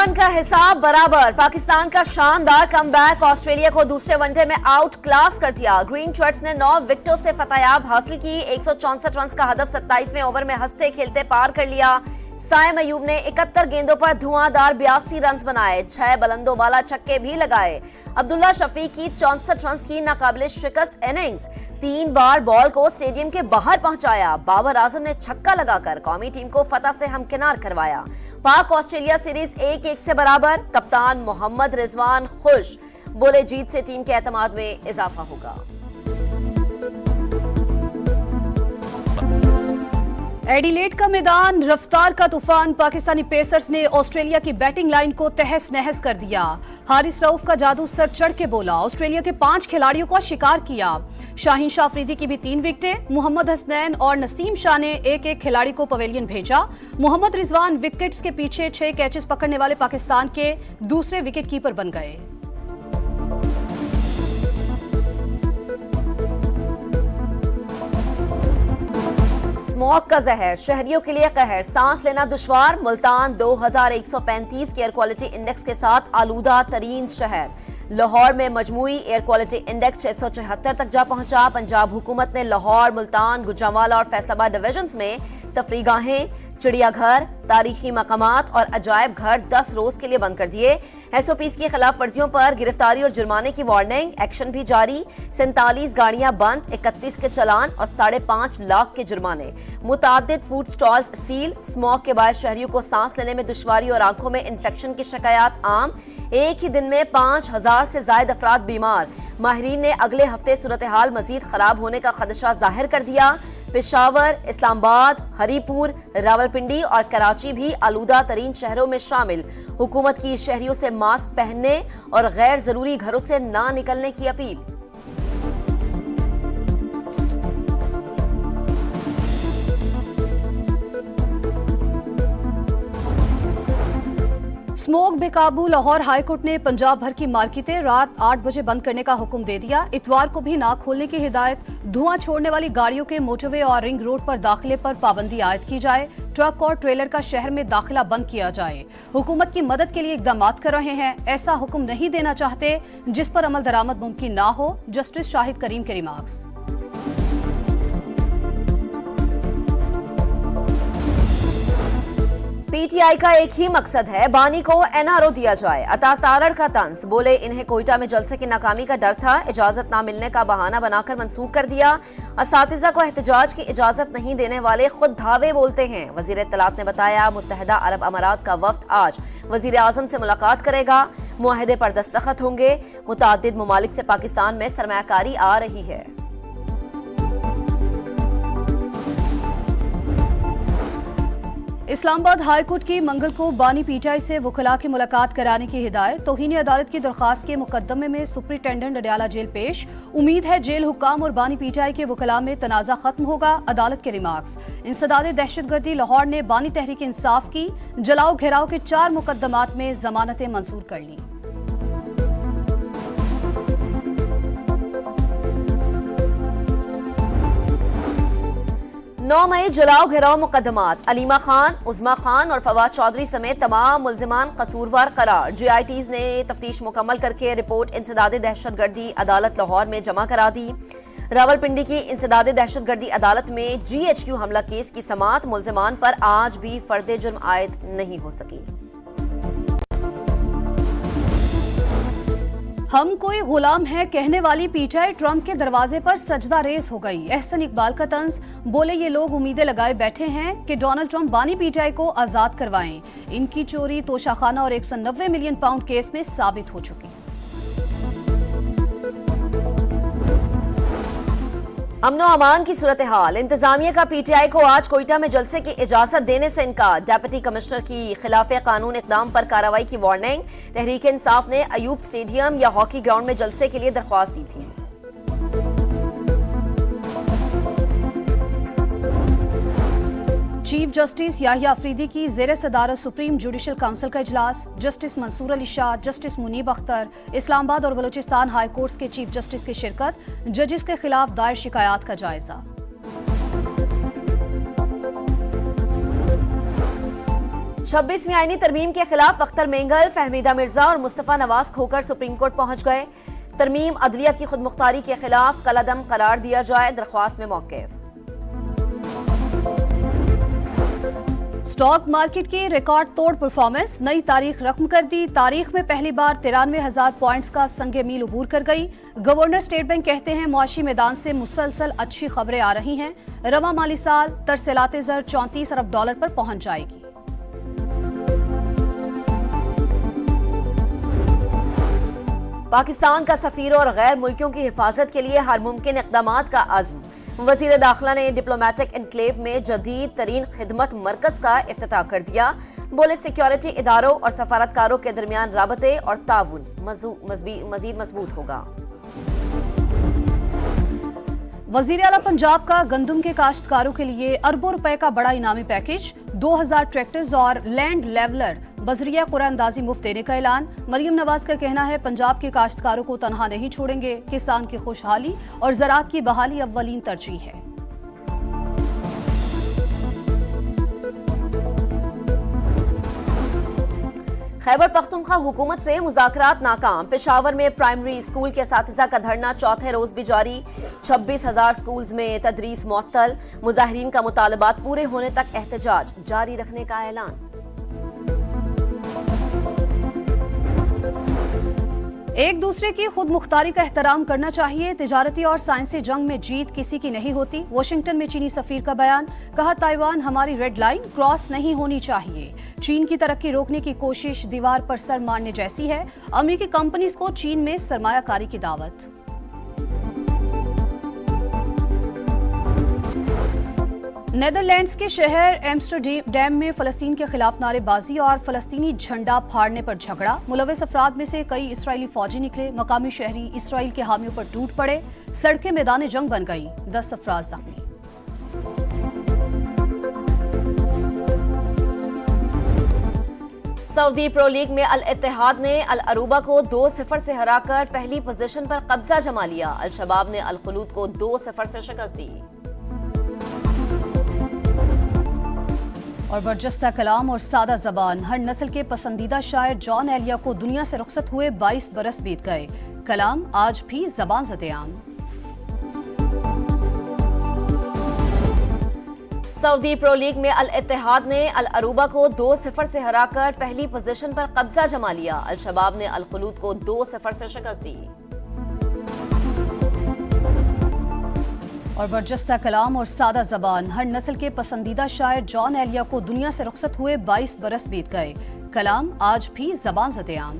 Run का हिसाब बराबर। पाकिस्तान का शानदार कमबैक, ऑस्ट्रेलिया को दूसरे वनडे में आउट क्लास कर दिया। ग्रीन शर्ट्स ने 9 विकेटों से फतेहयाब हासिल की। 164 रन का हदफ 27वें ओवर में हंसते खेलते पार कर लिया। साइम अयूब ने 71 गेंदों पर धुआंधार 82 रन बनाए, 6 बुलंदों वाला छक्के भी लगाए। अब्दुल्ला शफीक की 64 रन की नाकाबिले शिकस्त इनिंग्स, 3 बार बॉल को स्टेडियम के बाहर पहुंचाया। बाबर आजम ने छक्का लगाकर कौमी टीम को फतह से हमकिनार करवाया। पाक ऑस्ट्रेलिया सीरीज 1-1 से बराबर। कप्तान मोहम्मद रिजवान खुश, बोले जीत से टीम के एतमाद में इजाफा होगा। एडिलेड का मैदान, रफ्तार का तूफान। पाकिस्तानी पेसर्स ने ऑस्ट्रेलिया की बैटिंग लाइन को तहस नहस कर दिया। हारिस रऊफ का जादू सर चढ़ के बोला, ऑस्ट्रेलिया के 5 खिलाड़ियों को शिकार किया। शाहीन शाह अफरीदी की भी 3 विकेटें। मोहम्मद हसनैन और नसीम शाह ने एक खिलाड़ी को पवेलियन भेजा। मोहम्मद रिजवान विकेट्स के पीछे 6 कैचेस पकड़ने वाले पाकिस्तान के दूसरे विकेट कीपर बन गए। स्मॉग का जहर, शहरियों के लिए कहर, सांस लेना दुश्वार। मुल्तान 2135 के एयर क्वालिटी इंडेक्स के साथ आलूदा तरीन शहर। लाहौर में मजमूई एयर क्वालिटी इंडेक्स 674 तक जा पहुंचा। पंजाब हुकूमत ने लाहौर, मुल्तान, गुजरांवाला और फैसलाबाद डिविजन्स में तफरीगाहें, चिड़ियाघर, तारीखी मकामात और अजायब घर 10 रोज के लिए बंद कर दिए। एसओपीज की खिलाफ वर्जियों पर गिरफ्तारी और जुर्माने की वार्निंग, एक्शन भी जारी। 47 गाड़ियां बंद, 31 के चलान और 5.5 लाख के जुर्माने। मुतादिद फूड स्टॉल्स सील। स्मॉग के बायस शहरियों को सांस लेने में दुश्वारी और आंखों में इन्फेक्शन की शिकायत आम। एक ही दिन में 5000 से ज्यादा अफराद बीमार। माहिरीन ने अगले हफ्ते सूरत हाल मजीद खराब होने का खदशा जाहिर कर दिया। पेशावर, इस्लामाबाद, हरीपुर, रावलपिंडी और कराची भी आलूदा तरीन शहरों में शामिल। हुकूमत की शहरियों से मास्क पहनने और गैर जरूरी घरों से ना निकलने की अपील। स्मोक बेकाबू, लाहौर हाईकोर्ट ने पंजाब भर की मार्केटें रात 8 बजे बंद करने का हुक्म दे दिया। इतवार को भी ना खोलने की हिदायत। धुआं छोड़ने वाली गाड़ियों के मोटरवे और रिंग रोड पर दाखिले पर पाबंदी आयद की जाए। ट्रक और ट्रेलर का शहर में दाखिला बंद किया जाए। हुकूमत की मदद के लिए इकदाम कर रहे हैं, ऐसा हुक्म नहीं देना चाहते जिस पर अमल दरामद मुमकिन ना हो। जस्टिस शाहिद करीम के रिमार्क्स। पीटीआई का एक ही मकसद है, बानी को एनआरओ दिया जाए। अता तारड़ का तंज, बोले इन्हें कोयटा में जलसे की नाकामी का डर था, इजाजत ना मिलने का बहाना बनाकर मंसूख कर दिया। असातिज़ा को एहतजाज की इजाजत नहीं देने वाले खुद धावे बोलते हैं। वजीर इत्तलात ने बताया, मुत्तहिदा अरब अमारात का वफ्द आज वजीर आजम से मुलाकात करेगा। मुआहदे पर दस्तखत होंगे। मुतादिद ममालिक से पाकिस्तान में सरमायाकारी आ रही है। इस्लामाबाद हाईकोर्ट की मंगल को बानी पीटीआई से वकला की मुलाकात कराने की हिदायत। तौहीन अदालत की दरखास्त के मुकदमे में सुप्रिंटेंडेंट अडयाला जेल पेश। उम्मीद है जेल हुक्काम और बानी पीटीआई के वकला में तनाजा खत्म होगा। अदालत के रिमार्क्स। इंसदाद दहशतगर्दी, लाहौर ने बानी तहरीक इंसाफ की जलाओ घेराव के 4 मुकदमात में जमानतें मंजूर कर ली। 9 मई जलाओ घेराव मुकदमात। अलीमा खान, उज़मा खान और फवाद चौधरी समेत तमाम मुल्जिमान कसूरवार करार। जीआईटीज ने तफ्तीश मुकम्मल करके रिपोर्ट इंसदाद दहशतगर्दी अदालत लाहौर में जमा करा दी। रावलपिंडी की इंसदाद दहशतगर्दी अदालत में GHQ हमला केस की समाअत। मुल्जिमान पर आज भी फर्द जुर्म आयद नहीं हो सकी। हम कोई गुलाम है कहने वाली पीटीआई ट्रंप के दरवाजे पर सजदा रेज हो गई। एहसन इकबाल का तंज, बोले ये लोग उम्मीदें लगाए बैठे हैं कि डोनाल्ड ट्रंप बानी पीटीआई को आजाद करवाएं। इनकी चोरी तोशाखाना और 190 मिलियन पाउंड केस में साबित हो चुकी। अमनो अमान की सूरत हाल। इंतजामिया का पीटीआई को आज कोयटा में जलसे की इजाजत देने से इनकार। डेप्यूटी कमिश्नर की खिलाफ कानून इकदाम पर कार्रवाई की वार्निंग। तहरीक इंसाफ ने अयूब स्टेडियम या हॉकी ग्राउंड में जलसे के लिए दरख्वास्त दी थी। चीफ जस्टिस याहिया अफरीदी की ज़ेर सदारत सुप्रीम जुडिशल काउंसिल का इजलास। जस्टिस मंसूर अली शाह, जस्टिस मुनीब अख्तर, इस्लामाबाद और बलूचिस्तान हाई कोर्ट्स के चीफ जस्टिस की शिरकत। जजेस के खिलाफ दायर शिकायत का जायजा। 26वीं आईनी तरमीम के खिलाफ अख्तर मेंगल, फहमीदा मिर्जा और मुस्तफा नवाज खोकर सुप्रीम कोर्ट पहुंच गए। तरमीम अदलिया की खुदमुख्तारी के खिलाफ कलअदम करार दिया जाए, दरख्वास्त में मौक़िफ़। स्टॉक मार्केट की रिकॉर्ड तोड़ परफॉर्मेंस नई तारीख रकम कर दी। तारीख में पहली बार 93,000 पॉइंट्स का संगे मील उबूर कर गई। गवर्नर स्टेट बैंक कहते हैं मुआशी मैदान से मुसलसल अच्छी खबरें आ रही हैं। रवा माली साल तरसेलाते ज़र $34 अरब पर पहुंच जाएगी। पाकिस्तान का सफीरों और गैर मुल्कियों की हिफाजत के लिए हर मुमकिन इक़दामात का अज़्म। वज़ीर दाखिला ने डिप्लोमेटिक एनक्लेव में जदीद तरीन खिदमत मरकज का इफ्तिताह कर दिया। बोले सिक्योरिटी इदारों और सफारतकारों के दरमियान राबते और ताउन मजीद मजबूत होगा। वज़ीर आला पंजाब का गंदम के काश्तकारों के लिए अरबों रुपए का बड़ा इनामी पैकेज, 2000 ट्रैक्टर्स और लैंड लेवलर बजरिया कुरानदाजी मुफ्त देने का ऐलान। मरियम नवाज का कहना है पंजाब के काश्तकारों को तनहा नहीं छोड़ेंगे। किसान की खुशहाली और ज़राअत की बहाली अव्वलीन तरजीह है। खैबर पख्तूनख्वा हुकूमत से मुज़ाकरात नाकाम। पेशावर में प्राइमरी स्कूल के असातिज़ा का धरना चौथे रोज भी जारी। 26,000 स्कूल्स में तदरीस मुअत्तल। मुजाहिरीन का मुतालबात पूरे होने तक एहतजाज जारी रखने का ऐलान। एक दूसरे की खुद मुख्तारी का एहतराम करना चाहिए। तिजारती और साइंसी जंग में जीत किसी की नहीं होती। वाशिंगटन में चीनी सफीर का बयान। कहा ताइवान हमारी रेड लाइन क्रॉस नहीं होनी चाहिए। चीन की तरक्की रोकने की कोशिश दीवार पर सर मारने जैसी है। अमेरिकी कंपनीज को चीन में सरमायाकारी की दावत। नेदरलैंड्स के शहर एम्स्टरडैम में फलस्तीन के खिलाफ नारेबाजी और फलस्तीनी झंडा फाड़ने पर झगड़ा। मुलविस अफराद में से कई इसराइली फौजी निकले। मकामी शहरी इसराइल के हामियों पर टूट पड़े। सड़कें मैदान जंग बन गई। 10 अफराद जख्मी। सऊदी प्रो लीग में अल इत्तेहाद ने अल अरूबा को 2-0 से हराकर पहली पोजीशन पर कब्जा जमा लिया। अल शबाब ने अल खुलूद को 2-0 से शिकस्त दी। और बरजस्ता कलाम और सादा जबान, हर नस्ल के पसंदीदा शायर जॉन एलिया को दुनिया से रुखसत हुए 22 बरस बीत गए। कलाम आज भी जबान ज़द-ए-आम। सऊदी प्रो लीग में अल इत्तेहाद ने अल अरूबा को 2-0 से हराकर पहली पोजीशन पर कब्जा जमा लिया। अल शबाब ने अल खुलूद को 2-0 से शिकस्त दी। और बरजस्ता कलाम और सादा जबान, हर नस्ल के पसंदीदा शायर जॉन एलिया को दुनिया से रुखसत हुए 22 बरस बीत गए। कलाम आज भी जबान ज़द-ए-आम।